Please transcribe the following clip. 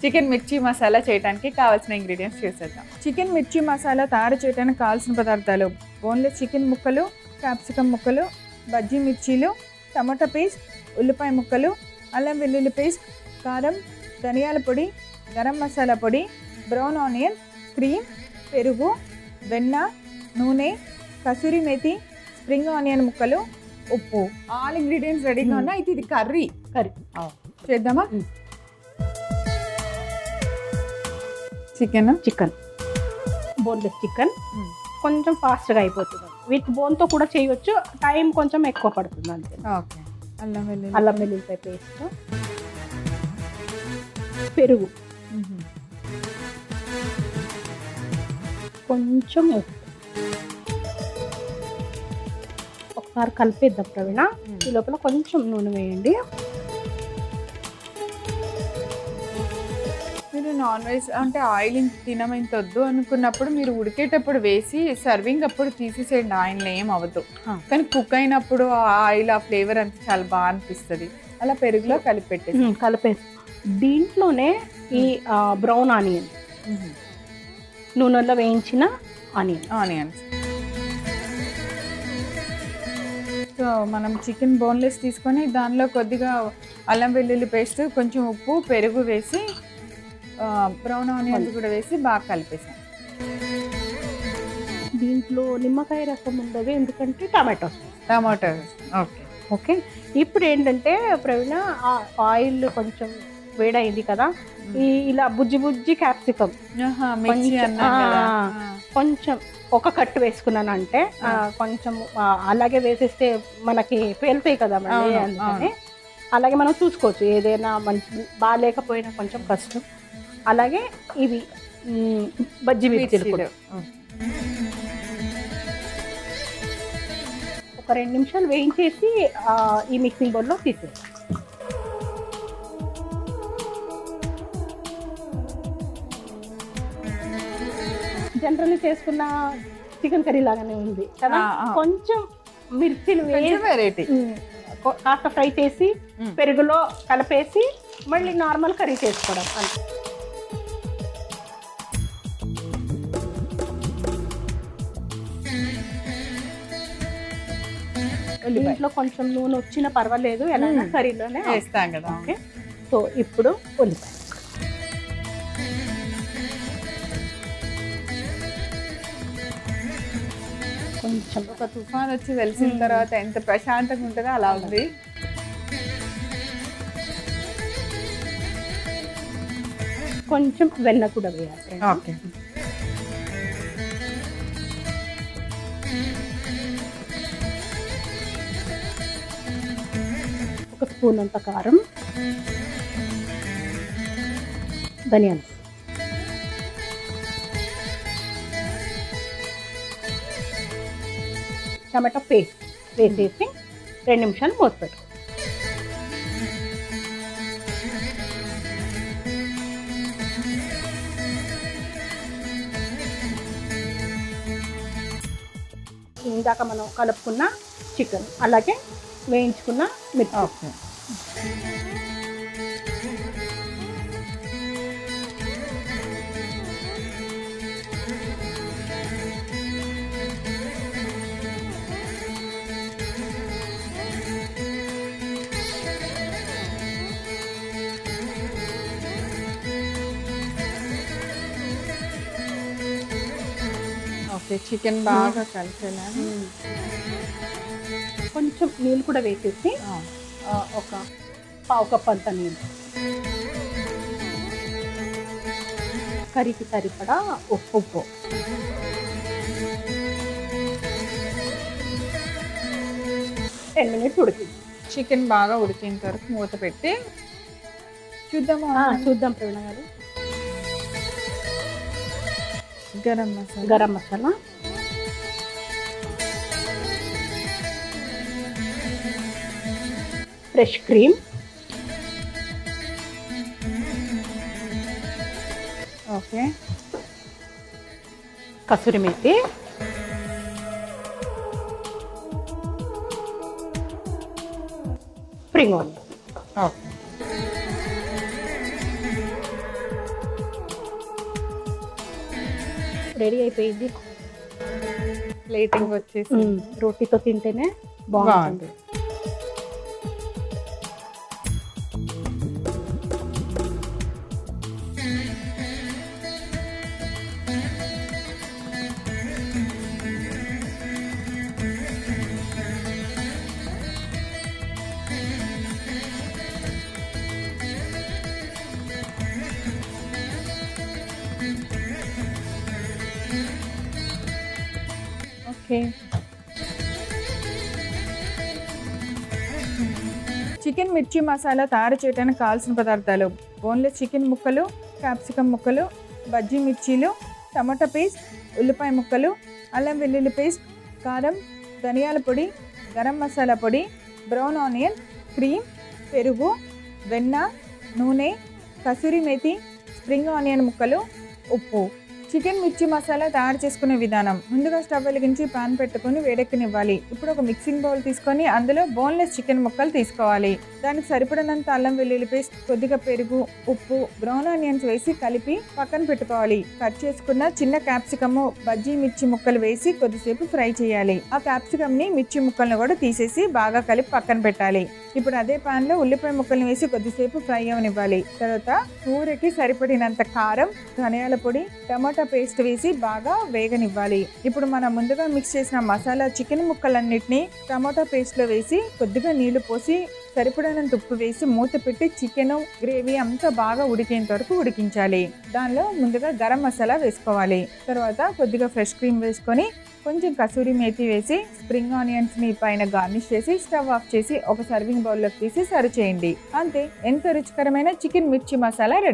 Chicken మిర్చి మసాలా చేయడానికి కావాల్సిన ఇంగ్రీడియంట్స్ చూసేద్దాం. చికెన్ మిర్చి మసాలా తయారు చేయడానికి కావాల్సిన పదార్థాలు: బోన్లెస్ చికెన్ ముక్కలు, క్యాప్సికమ్ ముక్కలు, బజ్జీ మిర్చీలు, టమాటా పేస్ట్, ఉల్లిపాయ ముక్కలు, అల్లం వెల్లుల్లి పేస్ట్, కారం, ధనియాల పొడి, గరం మసాలా పొడి, బ్రౌన్ ఆనియన్, క్రీమ్, పెరుగు, వెన్న, నూనె, కసూరి మేతి, స్ప్రింగ్ ఆనియన్ ముక్కలు, ఉప్పు. ఆల్ ఇంగ్రీడియంట్స్ రెడీగా ఉన్నాయి. అయితే ఇది కర్రీ చేద్దామా? చికెన్ బోన్లెస్ చికెన్ కొంచెం ఫాస్ట్గా అయిపోతుంది. విత్ బోన్తో కూడా చేయవచ్చు, టైం కొంచెం ఎక్కువ పడుతుంది అంతే. ఓకే. అల్లం వెల్లుల్లిపాయ పేస్ట్, పెరుగు, కొంచెం ఉప్పు. ఒకసారి కలిపేద్దాం ప్రవీణ. ఈ లోపల కొంచెం నూనె వేయండి. మీరు నాన్ వెజ్ అంటే ఆయిల్ తినమంత వద్దు అనుకున్నప్పుడు మీరు ఉడికేటప్పుడు వేసి సర్వింగ్ అప్పుడు తీసేసేయండి, ఆయిల్ ఏం అవ్వదు. కానీ కుక్ అయినప్పుడు ఆ ఆయిల్ ఆ ఫ్లేవర్ అంతా చాలా బాగా అనిపిస్తుంది. అలా పెరుగులో కలిపేసి దీంట్లోనే ఈ బ్రౌన్ ఆనియన్, నూనెలో వేయించిన ఆనియన్స్. సో మనం చికెన్ బోన్లెస్ తీసుకొని దానిలో కొద్దిగా అల్లం వెల్లుల్లి పేస్ట్, కొంచెం ఉప్పు, పెరుగు వేసి బ్రౌన్ ఆనియన్స్ కూడా వేసి బాగా కలిపేసాం. దీంట్లో నిమ్మకాయ రసం ఉండదు, ఎందుకంటే టమాటో. Okay okay. ఇప్పుడు ఏంటంటే ప్రవీణ, ఆయిల్ కొంచెం వేడైంది కదా, ఇలా బుజ్జి బుజ్జి క్యాప్సికమ్ కొంచెం ఒక కట్టు వేసుకున్నాను అంటే కొంచెం అలాగే వేసేస్తే మనకి పేలుతాయి కదా మళ్ళీ, అందుకని అలాగే మనం చూసుకోవచ్చు. ఏదైనా మంచి బాగాలేకపోయినా కొంచెం కష్టం. అలాగే ఇవి బజ్జీ మిర్చీలు కూడా ఒక 2 నిమిషాలు వేయించేసి ఈ మిక్సింగ్ బౌల్లో తీసేయాలి. జనరల్లీ చేసుకున్న చికెన్ కర్రీ లాగానే ఉంది కదా, కొంచెం మిర్చిలు వెరైటీ కాస్త ఫ్రై చేసి పెరుగులో కలిపేసి మళ్ళీ నార్మల్ కర్రీ చేసుకోవడం అంతే. దీంట్లో కొంచెం నూనె వచ్చినా పర్వాలేదు, ఎలా కర్రీలోనే వేస్తాం కదా. ఓకే. సో ఇప్పుడు ఉల్లిపాయ కొంచెం ఒక తుఫాన్ వచ్చి వెలిసిన తర్వాత ఎంత ప్రశాంతంగా ఉంటుందో అలా ఉంది. కొంచెం వెన్న కూడా వేయాలి. ఓకే. ఒక స్పూన్ అంత కారం, ధనియాలు, టమాటో పేస్ట్ వేసేసి 2 నిమిషాలు మూత పెట్టుకో. ఇందాక మనం కలుపుకున్న చికెన్, అలాగే వేయించుకున్న మిర్చి. ఓకే. చికెన్ బాగా కలిసేలా కొంచెం నీళ్ళు కూడా వేసేసి ఒక పావు కప్ అంత నీళ్ళు, కర్రీకి సరిపడా ఉప్పు, టెన్ మినిట్స్ ఉడికింది. చికెన్ బాగా ఉడికేంత వరకు మూత పెట్టి చూద్దాం ప్రవీణ గారు. Garam masala, fresh cream, okay, kasuri methi, spring onion. Okay. Ready అయిపోయింది. ప్లేటింగ్ వచ్చేసి రోటీతో తింటేనే బాగుంటుంది. బాగుంది. ఓకే, చికెన్ మిర్చి మసాలా తయారు చేయడానికి కావాల్సిన పదార్థాలు: బోన్లెస్ చికెన్ ముక్కలు, క్యాప్సికమ్ ముక్కలు, బజ్జీ మిర్చీలు, టమాటా పేస్ట్, ఉల్లిపాయ ముక్కలు, అల్లం వెల్లుల్లి పేస్ట్, కారం, ధనియాల పొడి, గరం మసాలా పొడి, బ్రౌన్ ఆనియన్, క్రీమ్, పెరుగు, వెన్న, నూనె, కసూరి మేతి, స్ప్రింగ్ ఆనియన్ ముక్కలు, ఉప్పు. చికెన్ మిర్చి మసాలా తయారు చేసుకునే విధానం: ముందుగా స్టవ్ వెలిగించి పాన్ పెట్టుకొని వేడెక్కనివ్వాలి. ఇప్పుడు ఒక మిక్సింగ్ బౌల్ తీసుకొని అందులో బోన్లెస్ చికెన్ ముక్కలు తీసుకోవాలి. దానికి సరిపడినంత అల్లం వెల్లుల్లి పేస్ట్, కొద్దిగా పెరుగు, ఉప్పు, బ్రౌన్ ఆనియన్స్ వేసి కలిపి పక్కన పెట్టుకోవాలి. కట్ చేసుకున్న చిన్న క్యాప్సికమ్, బజ్జీ మిర్చి ముక్కలు వేసి కొద్దిసేపు ఫ్రై చేయాలి. ఆ క్యాప్సికమ్ ని మిర్చి ముక్కలను కూడా తీసేసి బాగా కలిపి పక్కన పెట్టాలి. ఇప్పుడు అదే పాన్ లో ఉల్లిపాయ ముక్కల్ని వేసి కొద్దిసేపు ఫ్రై అవనివ్వాలి. తర్వాత కూరకి సరిపడినంత కారం, ధనియాల పొడి, టమాటా పేస్ట్ వేసి బాగా వేగనివ్వాలి. ఇప్పుడు మనం ముందుగా మిక్స్ చేసిన మసాలా చికెన్ ముక్కలన్నిటిని టమాటా పేస్ట్ లో వేసి కొద్దిగా నీళ్లు పోసి సరిపడినంత ఉప్పు వేసి మూత పెట్టి చికెన్ గ్రేవీ అంతా బాగా ఉడికేంత వరకు ఉడికించాలి. దానిలో ముందుగా గరం మసాలా వేసుకోవాలి. తర్వాత కొద్దిగా ఫ్రెష్ క్రీమ్ వేసుకొని కొంచెం కసూరి మేతి వేసి స్ప్రింగ్ ఆనియన్స్ ని పైన గార్నిష్ చేసి స్టవ్ ఆఫ్ చేసి ఒక సర్వింగ్ బౌల్లోకి తీసి సర్వ్ చేయండి. అంతే, ఎంతో రుచికరమైన చికెన్ మిర్చి మసాలా రెడీ.